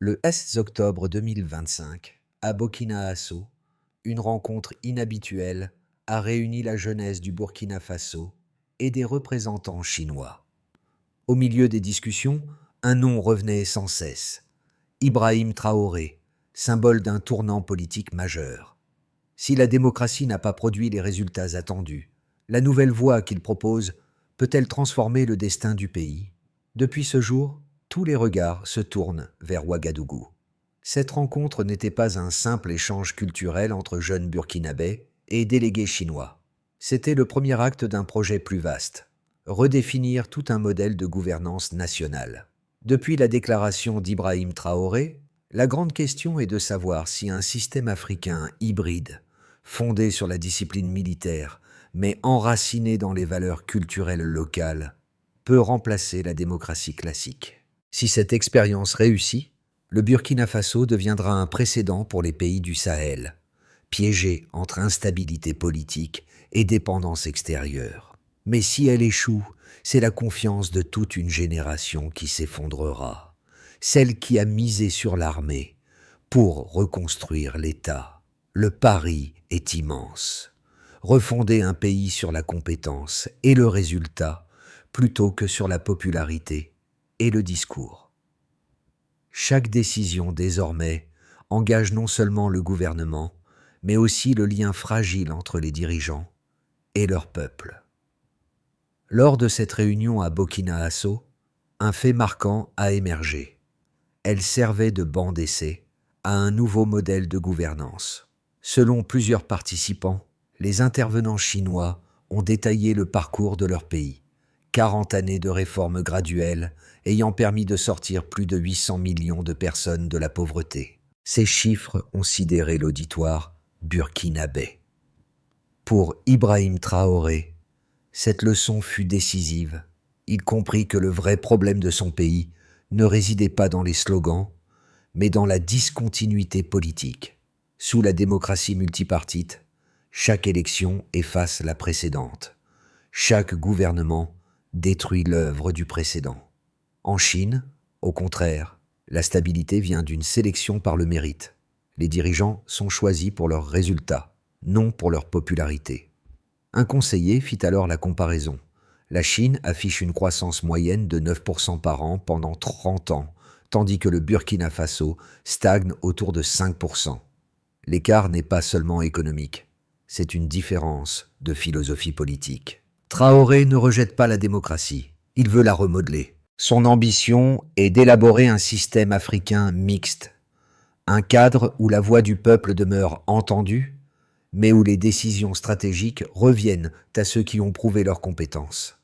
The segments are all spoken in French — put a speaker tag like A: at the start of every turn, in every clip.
A: Le 16 octobre 2025, à Burkina Faso, une rencontre inhabituelle a réuni la jeunesse du Burkina Faso et des représentants chinois. Au milieu des discussions, un nom revenait sans cesse. Ibrahim Traoré, symbole d'un tournant politique majeur. Si la démocratie n'a pas produit les résultats attendus, la nouvelle voie qu'il propose peut-elle transformer le destin du pays? Depuis ce jour, tous les regards se tournent vers Ouagadougou. Cette rencontre n'était pas un simple échange culturel entre jeunes burkinabés et délégués chinois. C'était le premier acte d'un projet plus vaste, redéfinir tout un modèle de gouvernance nationale. Depuis la déclaration d'Ibrahim Traoré, la grande question est de savoir si un système africain hybride, fondé sur la discipline militaire, mais enraciné dans les valeurs culturelles locales, peut remplacer la démocratie classique. Si cette expérience réussit, le Burkina Faso deviendra un précédent pour les pays du Sahel, piégés entre instabilité politique et dépendance extérieure. Mais si elle échoue, c'est la confiance de toute une génération qui s'effondrera, celle qui a misé sur l'armée pour reconstruire l'État. Le pari est immense. Refonder un pays sur la compétence et le résultat, plutôt que sur la popularité et le discours. Chaque décision désormais engage non seulement le gouvernement, mais aussi le lien fragile entre les dirigeants et leur peuple. Lors de cette réunion à Burkina Faso, un fait marquant a émergé. Elle servait de banc d'essai à un nouveau modèle de gouvernance. Selon plusieurs participants, les intervenants chinois ont détaillé le parcours de leur pays. 40 années de réformes graduelles ayant permis de sortir plus de 800 millions de personnes de la pauvreté. Ces chiffres ont sidéré l'auditoire burkinabé. Pour Ibrahim Traoré, cette leçon fut décisive. Il comprit que le vrai problème de son pays ne résidait pas dans les slogans, mais dans la discontinuité politique. Sous la démocratie multipartite, chaque élection efface la précédente. Chaque gouvernement détruit l'œuvre du précédent. En Chine, au contraire, la stabilité vient d'une sélection par le mérite. Les dirigeants sont choisis pour leurs résultats, non pour leur popularité. Un conseiller fit alors la comparaison. La Chine affiche une croissance moyenne de 9% par an pendant 30 ans, tandis que le Burkina Faso stagne autour de 5%. L'écart n'est pas seulement économique, c'est une différence de philosophie politique. Traoré ne rejette pas la démocratie, il veut la remodeler. Son ambition est d'élaborer un système africain mixte, un cadre où la voix du peuple demeure entendue, mais où les décisions stratégiques reviennent à ceux qui ont prouvé leurs compétences.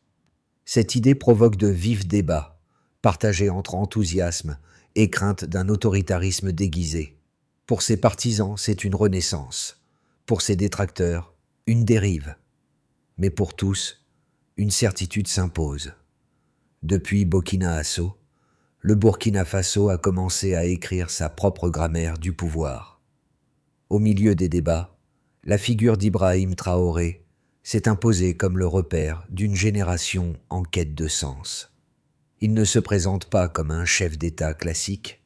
A: Cette idée provoque de vifs débats, partagés entre enthousiasme et crainte d'un autoritarisme déguisé. Pour ses partisans, c'est une renaissance. Pour ses détracteurs, une dérive. Mais pour tous, une certitude s'impose. Depuis Burkina Faso, le Burkina Faso a commencé à écrire sa propre grammaire du pouvoir. Au milieu des débats, la figure d'Ibrahim Traoré s'est imposée comme le repère d'une génération en quête de sens. Il ne se présente pas comme un chef d'État classique,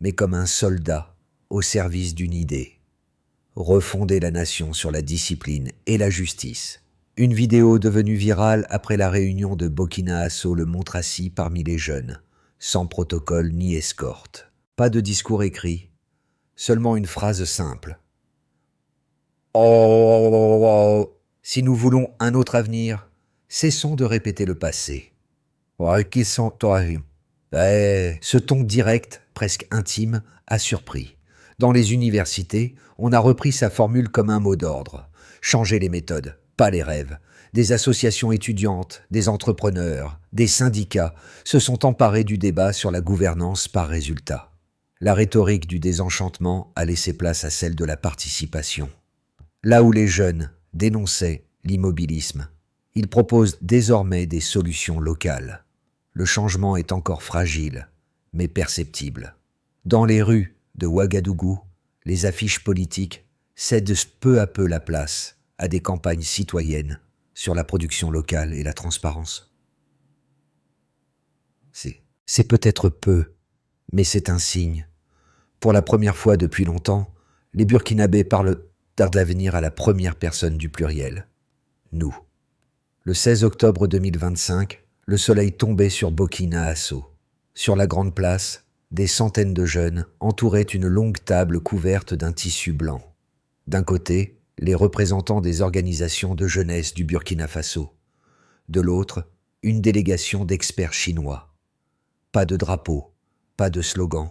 A: mais comme un soldat au service d'une idée. Refonder la nation sur la discipline et la justice. Une vidéo devenue virale après la réunion de Burkina Faso le montre assis parmi les jeunes, sans protocole ni escorte. Pas de discours écrit, seulement une phrase simple. Oh, si nous voulons un autre avenir, cessons de répéter le passé. Ce ton direct, presque intime, a surpris. Dans les universités, on a repris sa formule comme un mot d'ordre. Changer les méthodes, pas les rêves. Des associations étudiantes, des entrepreneurs, des syndicats se sont emparés du débat sur la gouvernance par résultat. La rhétorique du désenchantement a laissé place à celle de la participation. Là où les jeunes dénonçaient l'immobilisme, ils proposent désormais des solutions locales. Le changement est encore fragile, mais perceptible. Dans les rues de Ouagadougou, les affiches politiques cèdent peu à peu la place à des campagnes citoyennes sur la production locale et la transparence. C'est peut-être peu, mais c'est un signe. Pour la première fois depuis longtemps, les Burkinabés parlent d'avenir à la première personne du pluriel. Nous. Le 16 octobre 2025, le soleil tombait sur Burkina Faso. Sur la grande place, des centaines de jeunes entouraient une longue table couverte d'un tissu blanc. D'un côté, les représentants des organisations de jeunesse du Burkina Faso. De l'autre, une délégation d'experts chinois. Pas de drapeau, pas de slogan,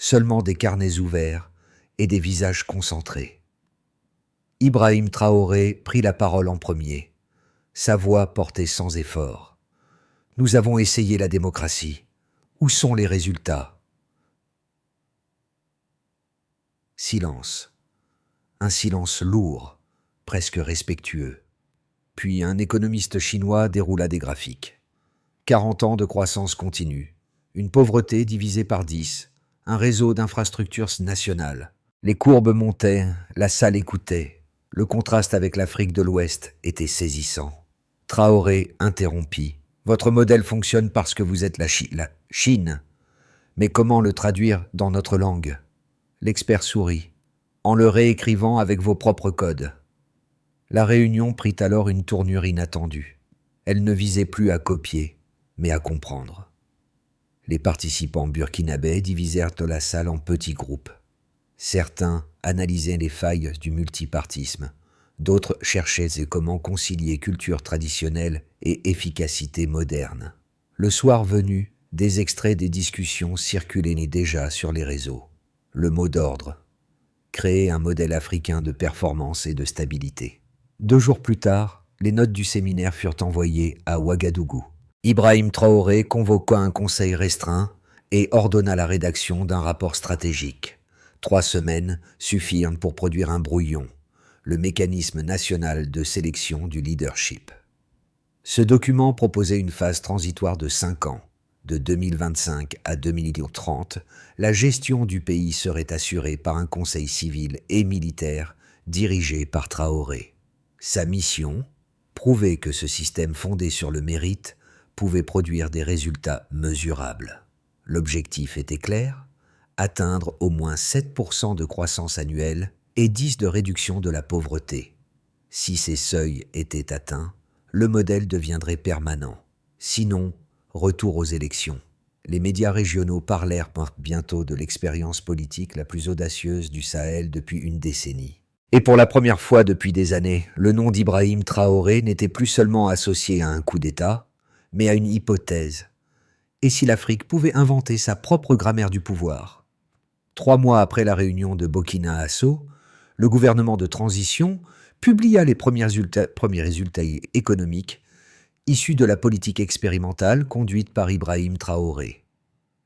A: seulement des carnets ouverts et des visages concentrés. Ibrahim Traoré prit la parole en premier. Sa voix portait sans effort. « Nous avons essayé la démocratie. Où sont les résultats ?» Silence. Un silence lourd, presque respectueux. Puis un économiste chinois déroula des graphiques. 40 ans de croissance continue, une pauvreté divisée par 10, un réseau d'infrastructures nationales. Les courbes montaient, la salle écoutait. Le contraste avec l'Afrique de l'Ouest était saisissant. Traoré interrompit. « Votre modèle fonctionne parce que vous êtes la Chine. Mais comment le traduire dans notre langue ?» L'expert sourit. « En le réécrivant avec vos propres codes. » La réunion prit alors une tournure inattendue. Elle ne visait plus à copier, mais à comprendre. Les participants burkinabés divisèrent la salle en petits groupes. Certains analysaient les failles du multipartisme, d'autres cherchaient comment concilier culture traditionnelle et efficacité moderne. Le soir venu, des extraits des discussions circulaient déjà sur les réseaux. Le mot d'ordre: créer un modèle africain de performance et de stabilité. 2 jours plus tard, les notes du séminaire furent envoyées à Ouagadougou. Ibrahim Traoré convoqua un conseil restreint et ordonna la rédaction d'un rapport stratégique. 3 semaines suffirent pour produire un brouillon, le mécanisme national de sélection du leadership. Ce document proposait une phase transitoire de 5 ans. De 2025 à 2030, la gestion du pays serait assurée par un conseil civil et militaire dirigé par Traoré. Sa mission, prouver que ce système fondé sur le mérite pouvait produire des résultats mesurables. L'objectif était clair: atteindre au moins 7% de croissance annuelle et 10% de réduction de la pauvreté. Si ces seuils étaient atteints, le modèle deviendrait permanent. Sinon, retour aux élections. Les médias régionaux parlèrent bientôt de l'expérience politique la plus audacieuse du Sahel depuis une décennie. Et pour la première fois depuis des années, le nom d'Ibrahim Traoré n'était plus seulement associé à un coup d'État, mais à une hypothèse. Et si l'Afrique pouvait inventer sa propre grammaire du pouvoir? 3 mois après la réunion de Burkina Faso, le gouvernement de transition publia les premiers résultats économiques issus de la politique expérimentale conduite par Ibrahim Traoré.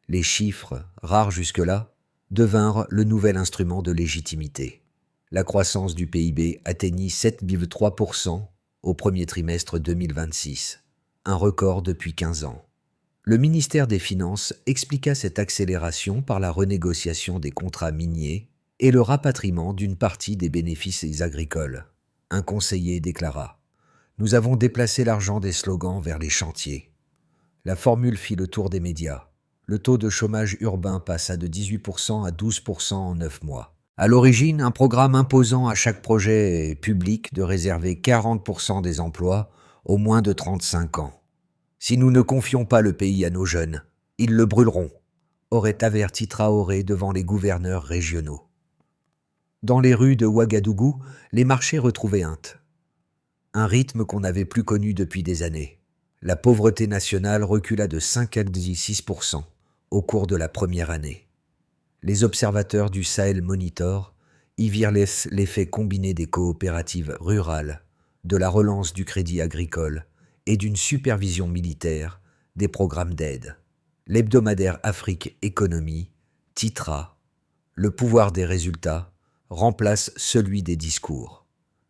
A: Les chiffres, rares jusque-là, devinrent le nouvel instrument de légitimité. La croissance du PIB atteignit 7,3% au premier trimestre 2026, un record depuis 15 ans. Le ministère des Finances expliqua cette accélération par la renégociation des contrats miniers et le rapatriement d'une partie des bénéfices agricoles. Un conseiller déclara: « Nous avons déplacé l'argent des slogans vers les chantiers. » La formule fit le tour des médias. Le taux de chômage urbain passa de 18% à 12% en 9 mois. À l'origine, un programme imposant à chaque projet public de réserver 40% des emplois aux moins de 35 ans. « Si nous ne confions pas le pays à nos jeunes, ils le brûleront », aurait averti Traoré devant les gouverneurs régionaux. Dans les rues de Ouagadougou, les marchés retrouvaient un rythme qu'on n'avait plus connu depuis des années. La pauvreté nationale recula de 5,6% au cours de la première année. Les observateurs du Sahel Monitor y virent l'effet combiné des coopératives rurales, de la relance du crédit agricole et d'une supervision militaire des programmes d'aide. L'hebdomadaire Afrique Économie titra « Le pouvoir des résultats remplace celui des discours ».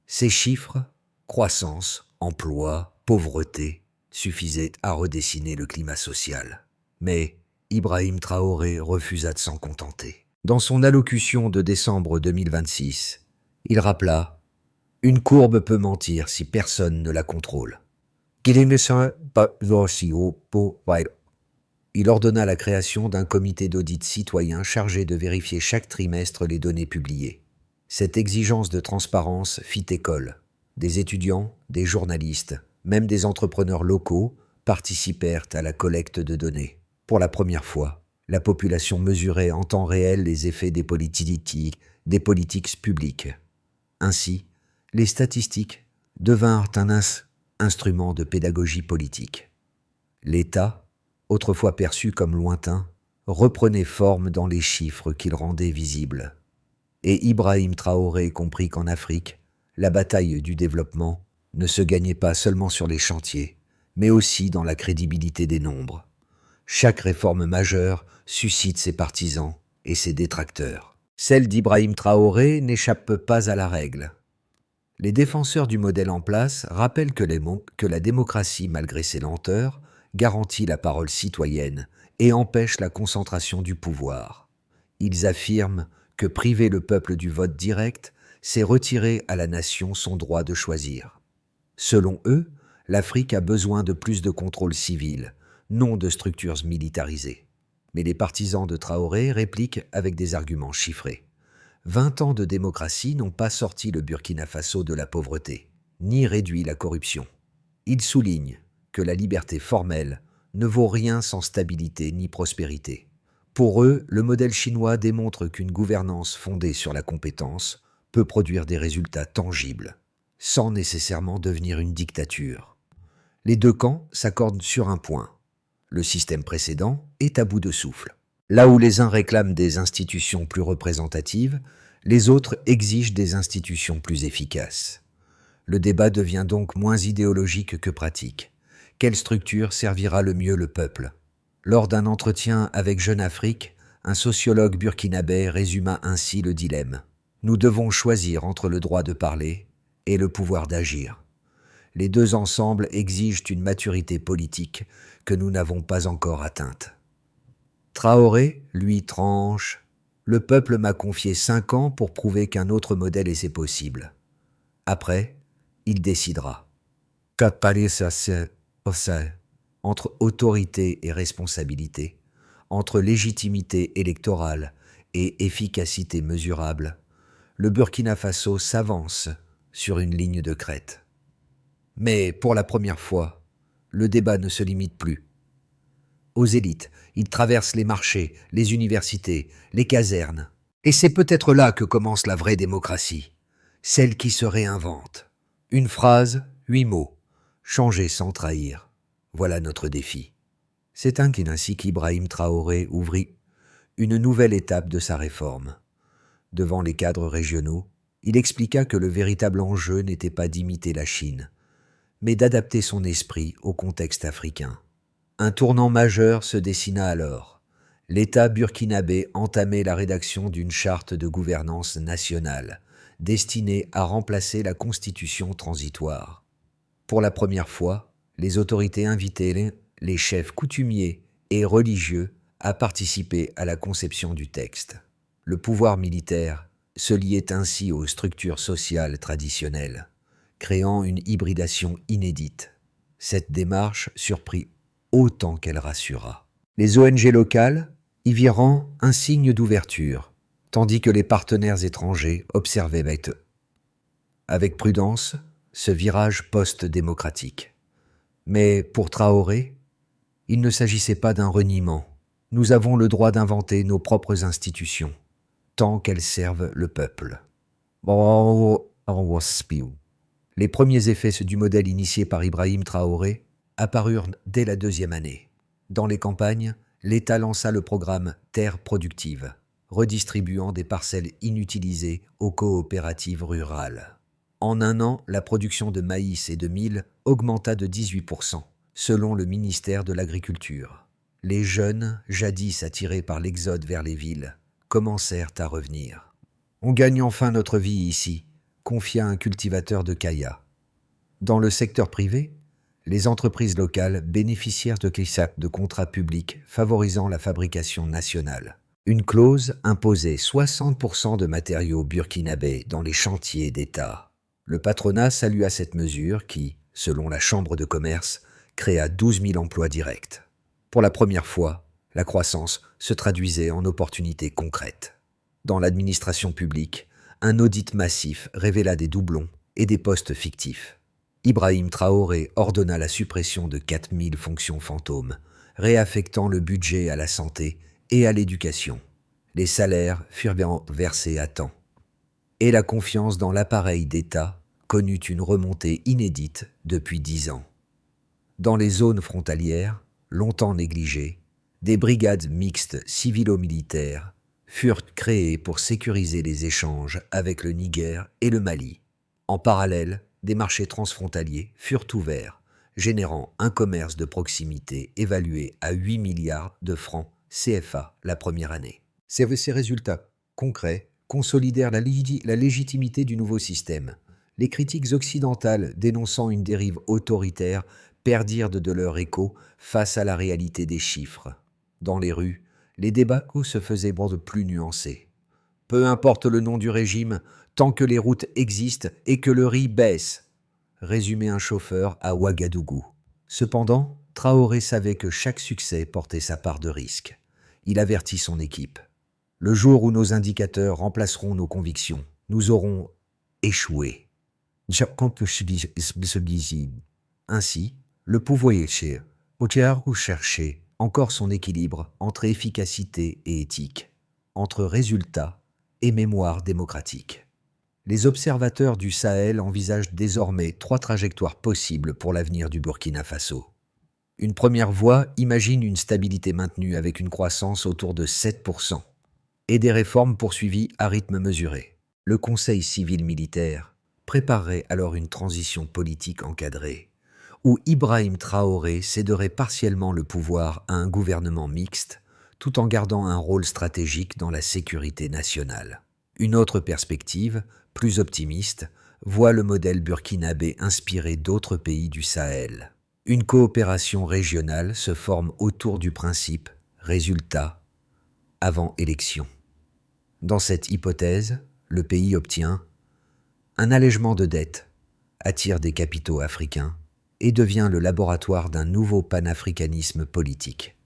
A: Ces chiffres, croissance, emploi, pauvreté, suffisaient à redessiner le climat social. Mais Ibrahim Traoré refusa de s'en contenter. Dans son allocution de décembre 2026, il rappela: « Une courbe peut mentir si personne ne la contrôle. » Il ordonna la création d'un comité d'audit citoyen chargé de vérifier chaque trimestre les données publiées. Cette exigence de transparence fit école. Des étudiants, des journalistes, même des entrepreneurs locaux participèrent à la collecte de données. Pour la première fois, la population mesurait en temps réel les effets des politiques publiques. Ainsi, les statistiques devinrent un instrument de pédagogie politique. L'État, autrefois perçu comme lointain, reprenait forme dans les chiffres qu'il rendait visibles. Et Ibrahim Traoré comprit qu'en Afrique, la bataille du développement ne se gagnait pas seulement sur les chantiers, mais aussi dans la crédibilité des nombres. Chaque réforme majeure suscite ses partisans et ses détracteurs. Celle d'Ibrahim Traoré n'échappe pas à la règle. Les défenseurs du modèle en place rappellent que la démocratie, malgré ses lenteurs, garantit la parole citoyenne et empêche la concentration du pouvoir. Ils affirment que priver le peuple du vote direct, c'est retirer à la nation son droit de choisir. Selon eux, l'Afrique a besoin de plus de contrôle civil, non de structures militarisées. Mais les partisans de Traoré répliquent avec des arguments chiffrés. 20 ans de démocratie n'ont pas sorti le Burkina Faso de la pauvreté, ni réduit la corruption. Ils soulignent que la liberté formelle ne vaut rien sans stabilité ni prospérité. Pour eux, le modèle chinois démontre qu'une gouvernance fondée sur la compétence peut produire des résultats tangibles, sans nécessairement devenir une dictature. Les deux camps s'accordent sur un point. Le système précédent est à bout de souffle. Là où les uns réclament des institutions plus représentatives, les autres exigent des institutions plus efficaces. Le débat devient donc moins idéologique que pratique. Quelle structure servira le mieux le peuple ? Lors d'un entretien avec Jeune Afrique, un sociologue burkinabé résuma ainsi le dilemme. Nous devons choisir entre le droit de parler et le pouvoir d'agir. Les deux ensemble exigent une maturité politique que nous n'avons pas encore atteinte. Traoré, lui, tranche. Le peuple m'a confié 5 ans pour prouver qu'un autre modèle est possible. Après, il décidera. Entre autorité et responsabilité, entre légitimité électorale et efficacité mesurable, le Burkina Faso s'avance sur une ligne de crête. Mais pour la première fois, le débat ne se limite plus. Aux élites, il traverse les marchés, les universités, les casernes. Et c'est peut-être là que commence la vraie démocratie, celle qui se réinvente. Une phrase, 8 mots, changer sans trahir. Voilà notre défi. C'est ainsi qu'Ibrahim Traoré ouvrit une nouvelle étape de sa réforme. Devant les cadres régionaux, il expliqua que le véritable enjeu n'était pas d'imiter la Chine, mais d'adapter son esprit au contexte africain. Un tournant majeur se dessina alors. L'État burkinabé entamait la rédaction d'une charte de gouvernance nationale, destinée à remplacer la constitution transitoire. Pour la première fois, les autorités invitaient les chefs coutumiers et religieux à participer à la conception du texte. Le pouvoir militaire se liait ainsi aux structures sociales traditionnelles, créant une hybridation inédite. Cette démarche surprit autant qu'elle rassura. Les ONG locales y virent un signe d'ouverture, tandis que les partenaires étrangers observaient avec prudence ce virage post-démocratique. Mais pour Traoré, il ne s'agissait pas d'un reniement. Nous avons le droit d'inventer nos propres institutions, tant qu'elles servent le peuple. Les premiers effets du modèle initié par Ibrahim Traoré apparurent dès la 2e année. Dans les campagnes, l'État lança le programme Terres productives, redistribuant des parcelles inutilisées aux coopératives rurales. En un an, la production de maïs et de mil augmenta de 18%, selon le ministère de l'Agriculture. Les jeunes, jadis attirés par l'exode vers les villes, commencèrent à revenir. On gagne enfin notre vie ici, confia un cultivateur de Kaya. Dans le secteur privé, les entreprises locales bénéficièrent de contrats publics favorisant la fabrication nationale. Une clause imposait 60% de matériaux burkinabés dans les chantiers d'État. Le patronat salua cette mesure qui, selon la Chambre de commerce, créa 12 000 emplois directs. Pour la première fois, La croissance se traduisait en opportunités concrètes. Dans l'administration publique, un audit massif révéla des doublons et des postes fictifs. Ibrahim Traoré ordonna la suppression de 4000 fonctions fantômes, réaffectant le budget à la santé et à l'éducation. Les salaires furent versés à temps. Et la confiance dans l'appareil d'État connut une remontée inédite depuis 10 ans. Dans les zones frontalières, longtemps négligées, des brigades mixtes civilo-militaires furent créées pour sécuriser les échanges avec le Niger et le Mali. En parallèle, des marchés transfrontaliers furent ouverts, générant un commerce de proximité évalué à 8 milliards de francs CFA la première année. Ces résultats concrets consolidèrent la légitimité du nouveau système. Les critiques occidentales dénonçant une dérive autoritaire perdirent de leur écho face à la réalité des chiffres. Dans les rues, les débats se faisaient plus nuancés. Peu importe le nom du régime, tant que les routes existent et que le riz baisse, résumait un chauffeur à Ouagadougou. Cependant, Traoré savait que chaque succès portait sa part de risque. Il avertit son équipe. Le jour où nos indicateurs remplaceront nos convictions, nous aurons échoué. Ainsi, le pouvoir cherchait encore son équilibre entre efficacité et éthique, entre résultats et mémoire démocratique. Les observateurs du Sahel envisagent désormais 3 trajectoires possibles pour l'avenir du Burkina Faso. Une première voie imagine une stabilité maintenue avec une croissance autour de 7% et des réformes poursuivies à rythme mesuré. Le Conseil civil militaire préparerait alors une transition politique encadrée, où Ibrahim Traoré céderait partiellement le pouvoir à un gouvernement mixte, tout en gardant un rôle stratégique dans la sécurité nationale. Une autre perspective, plus optimiste, voit le modèle burkinabé inspiré d'autres pays du Sahel. Une coopération régionale se forme autour du principe « résultat avant élection ». Dans cette hypothèse, le pays obtient un allègement de dette, attire des capitaux africains et devient le laboratoire d'un nouveau panafricanisme politique.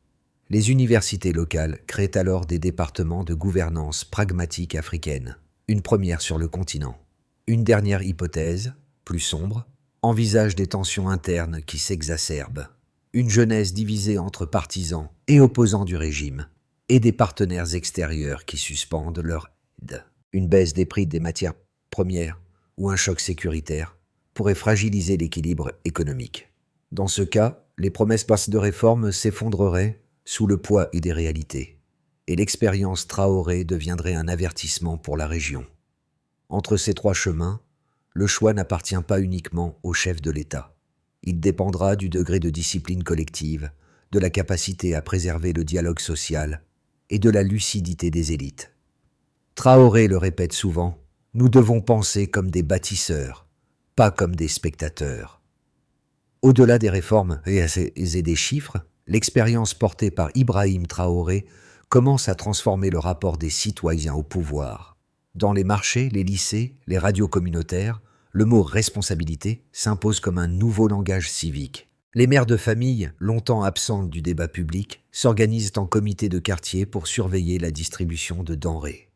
A: Les universités locales créent alors des départements de gouvernance pragmatique africaine, une première sur le continent. Une dernière hypothèse, plus sombre, envisage des tensions internes qui s'exacerbent, une jeunesse divisée entre partisans et opposants du régime, et des partenaires extérieurs qui suspendent leur aide. Une baisse des prix des matières premières ou un choc sécuritaire pourrait fragiliser l'équilibre économique. Dans ce cas, les promesses de réforme s'effondreraient sous le poids des réalités, et l'expérience Traoré deviendrait un avertissement pour la région. Entre ces 3 chemins, le choix n'appartient pas uniquement au chef de l'État. Il dépendra du degré de discipline collective, de la capacité à préserver le dialogue social et de la lucidité des élites. Traoré le répète souvent, nous devons penser comme des bâtisseurs, pas comme des spectateurs. Au-delà des réformes et des chiffres, l'expérience portée par Ibrahim Traoré commence à transformer le rapport des citoyens au pouvoir. Dans les marchés, les lycées, les radios communautaires, le mot « responsabilité » s'impose comme un nouveau langage civique. Les mères de famille, longtemps absentes du débat public, s'organisent en comités de quartier pour surveiller la distribution de denrées.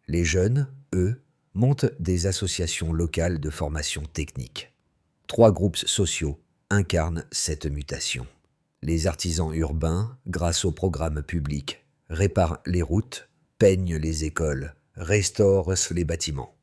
A: Les jeunes, eux, montent des associations locales de formation technique. 3 groupes sociaux incarnent cette mutation. Les artisans urbains, grâce aux programmes publics, réparent les routes, peignent les écoles, restaurent les bâtiments.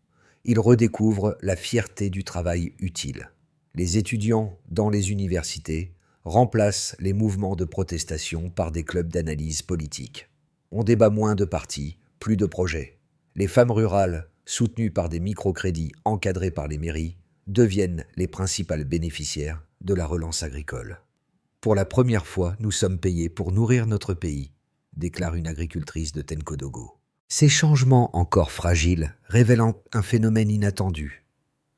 A: Ils redécouvrent la fierté du travail utile. Les étudiants dans les universités remplacent les mouvements de protestation par des clubs d'analyse politique. On débat moins de partis, plus de projets. Les femmes rurales, soutenues par des microcrédits encadrés par les mairies, deviennent les principales bénéficiaires de la relance agricole. Pour la première fois, nous sommes payés pour nourrir notre pays, déclare une agricultrice de Tenkodogo. Ces changements encore fragiles révèlent un phénomène inattendu,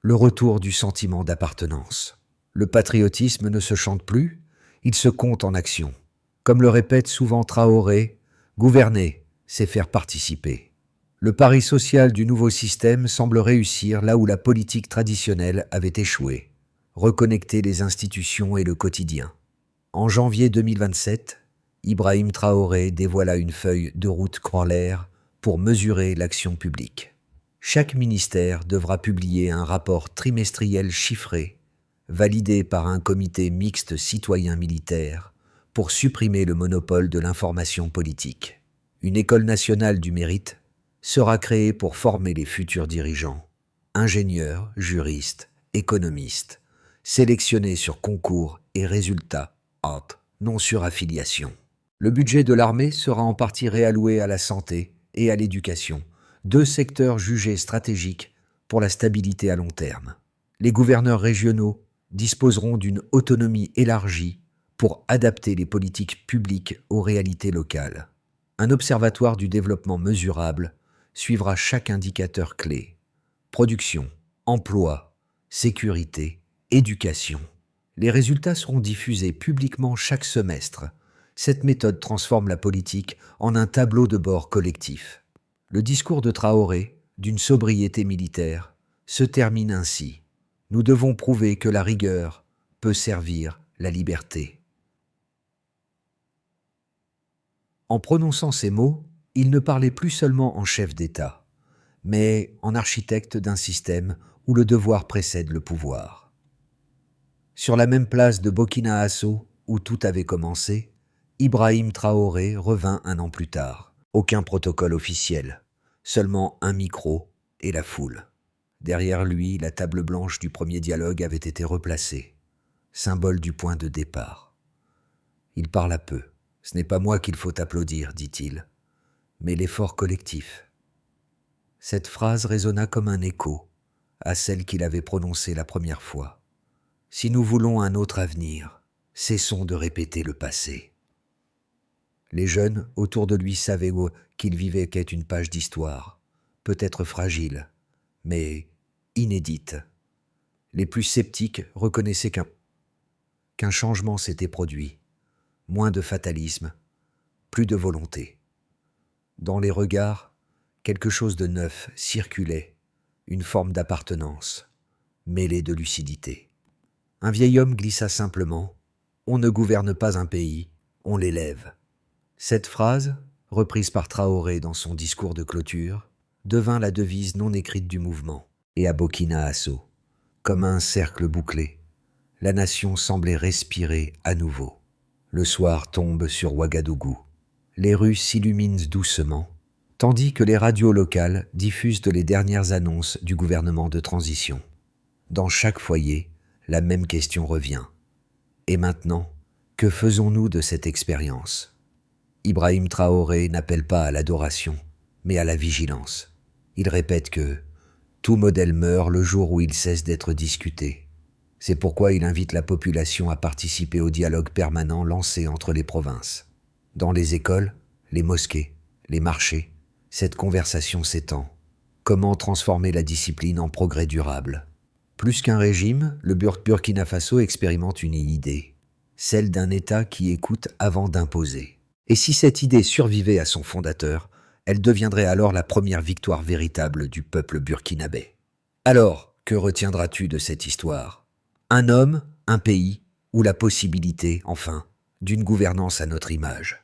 A: le retour du sentiment d'appartenance. Le patriotisme ne se chante plus, il se compte en action. Comme le répète souvent Traoré, gouverner, c'est faire participer. Le pari social du nouveau système semble réussir là où la politique traditionnelle avait échoué, reconnecter les institutions et le quotidien. En janvier 2027, Ibrahim Traoré dévoila une feuille de route en l'air pour mesurer l'action publique. Chaque ministère devra publier un rapport trimestriel chiffré, validé par un comité mixte citoyen-militaire, pour supprimer le monopole de l'information politique. Une école nationale du mérite sera créée pour former les futurs dirigeants, ingénieurs, juristes, économistes, sélectionnés sur concours et résultats, non sur affiliation. Le budget de l'armée sera en partie réalloué à la santé et à l'éducation, deux secteurs jugés stratégiques pour la stabilité à long terme. Les gouverneurs régionaux disposeront d'une autonomie élargie pour adapter les politiques publiques aux réalités locales. Un observatoire du développement mesurable suivra chaque indicateur clé: production, emploi, sécurité, éducation. Les résultats seront diffusés publiquement chaque semestre. Cette méthode transforme la politique en un tableau de bord collectif. Le discours de Traoré, d'une sobriété militaire, se termine ainsi. Nous devons prouver que la rigueur peut servir la liberté. En prononçant ces mots, il ne parlait plus seulement en chef d'État, mais en architecte d'un système où le devoir précède le pouvoir. Sur la même place de Burkina Faso, où tout avait commencé, Ibrahim Traoré revint un an plus tard. Aucun protocole officiel, seulement un micro et la foule. Derrière lui, la table blanche du premier dialogue avait été replacée, symbole du point de départ. Il parla peu. Ce n'est pas moi qu'il faut applaudir, dit-il, mais l'effort collectif. Cette phrase résonna comme un écho à celle qu'il avait prononcée la première fois. Si nous voulons un autre avenir, cessons de répéter le passé. Les jeunes autour de lui savaient qu'il vivait qu'est une page d'histoire, peut-être fragile, mais inédite. Les plus sceptiques reconnaissaient qu'un changement s'était produit, moins de fatalisme, plus de volonté. Dans les regards, quelque chose de neuf circulait, une forme d'appartenance, mêlée de lucidité. Un vieil homme glissa simplement « On ne gouverne pas un pays, on l'élève ». Cette phrase, reprise par Traoré dans son discours de clôture, devint la devise non écrite du mouvement. Et à Burkina Faso, comme un cercle bouclé, la nation semblait respirer à nouveau. Le soir tombe sur Ouagadougou. Les rues s'illuminent doucement, tandis que les radios locales diffusent les dernières annonces du gouvernement de transition. Dans chaque foyer, la même question revient. Et maintenant, que faisons-nous de cette expérience ? Ibrahim Traoré n'appelle pas à l'adoration, mais à la vigilance. Il répète que tout modèle meurt le jour où il cesse d'être discuté. C'est pourquoi il invite la population à participer au dialogue permanent lancé entre les provinces. Dans les écoles, les mosquées, les marchés, cette conversation s'étend. Comment transformer la discipline en progrès durable ? Plus qu'un régime, le Burkina Faso expérimente une idée, celle d'un État qui écoute avant d'imposer. Et si cette idée survivait à son fondateur, elle deviendrait alors la première victoire véritable du peuple burkinabé. Alors, que retiendras-tu de cette histoire ? Un homme, un pays, ou la possibilité, enfin, d'une gouvernance à notre image ?